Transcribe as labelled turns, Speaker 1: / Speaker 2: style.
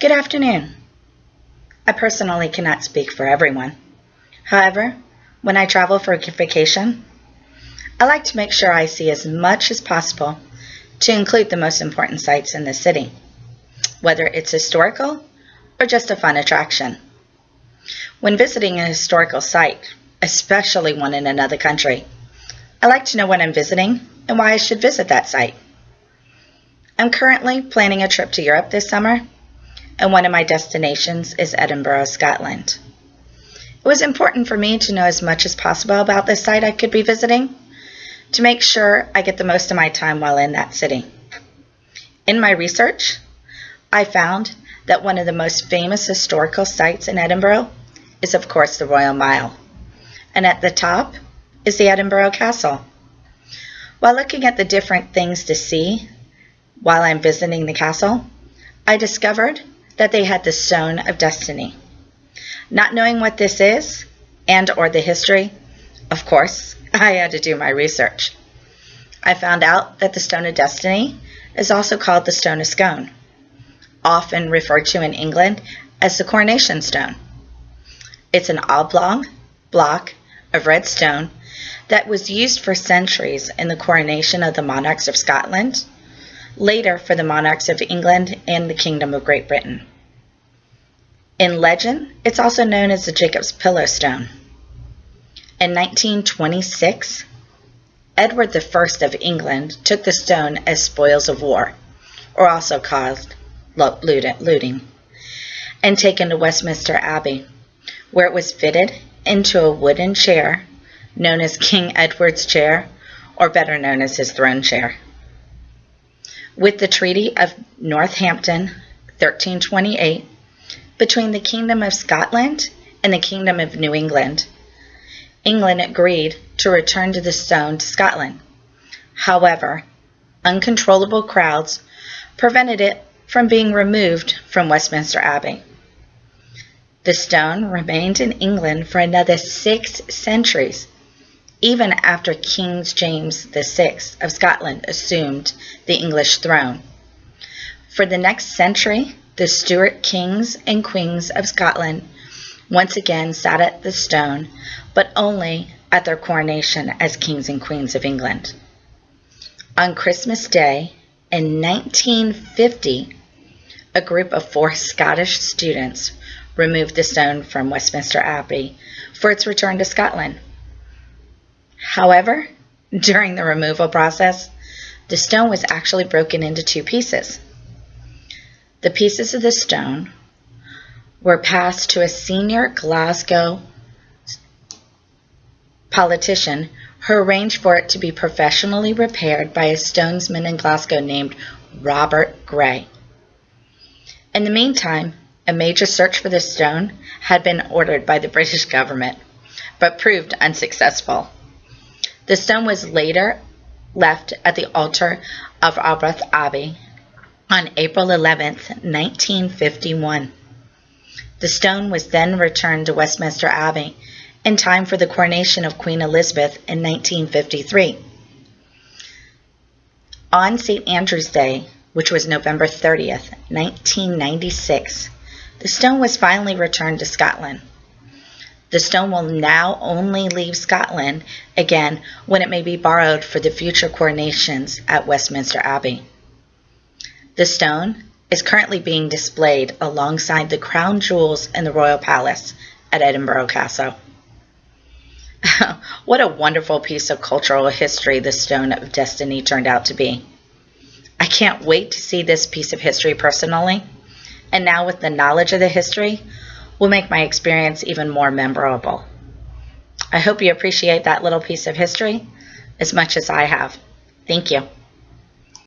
Speaker 1: Good afternoon. I personally cannot speak for everyone. However, when I travel for vacation, I like to make sure I see as much as possible to include the most important sites in the city, whether it's historical or just a fun attraction. When visiting a historical site, especially one in another country, I like to know what I'm visiting and why I should visit that site. I'm currently planning a trip to Europe this summer, and one of my destinations is Edinburgh, Scotland. It was important for me to know as much as possible about this site I could be visiting to make sure I get the most of my time while in that city. In my research, I found that one of the most famous historical sites in Edinburgh is, of course, the Royal Mile, and at the top is the Edinburgh Castle. While looking at the different things to see while I'm visiting the castle, I discovered that they had the Stone of Destiny. Not knowing what this is and or the history, of course, I had to do my research. I found out that the Stone of Destiny is also called the Stone of Scone, often referred to in England as the Coronation Stone. It's an oblong block of red stone that was used for centuries in the coronation of the monarchs of Scotland, later for the monarchs of England and the Kingdom of Great Britain. In legend, it's also known as the Jacob's Pillow Stone. In 1926, Edward I of England took the stone as spoils of war, or also caused looting, and taken to Westminster Abbey, where it was fitted into a wooden chair known as King Edward's chair, or better known as his throne chair. With the Treaty of Northampton, 1328, between the Kingdom of Scotland and the Kingdom of New England, England agreed to return the stone to Scotland. However, uncontrollable crowds prevented it from being removed from Westminster Abbey. The stone remained in England for another 6 centuries, even after King James VI of Scotland assumed the English throne. For the next century, the Stuart kings and queens of Scotland once again sat at the stone, but only at their coronation as kings and queens of England. On Christmas Day in 1950, a group of 4 Scottish students removed the stone from Westminster Abbey for its return to Scotland. However, during the removal process, the stone was actually broken into 2 pieces. The pieces of the stone were passed to a senior Glasgow politician who arranged for it to be professionally repaired by a stonesman in Glasgow named Robert Gray. In the meantime, a major search for the stone had been ordered by the British government, but proved unsuccessful. The stone was later left at the altar of Arbroath Abbey on April 11, 1951. The stone was then returned to Westminster Abbey in time for the coronation of Queen Elizabeth in 1953. On St. Andrew's Day, which was November 30th, 1996, the stone was finally returned to Scotland. The stone will now only leave Scotland again when it may be borrowed for the future coronations at Westminster Abbey. The stone is currently being displayed alongside the crown jewels in the Royal Palace at Edinburgh Castle. What a wonderful piece of cultural history the Stone of Destiny turned out to be. I can't wait to see this piece of history personally, and now with the knowledge of the history, will make my experience even more memorable. I hope you appreciate that little piece of history as much as I have. Thank you.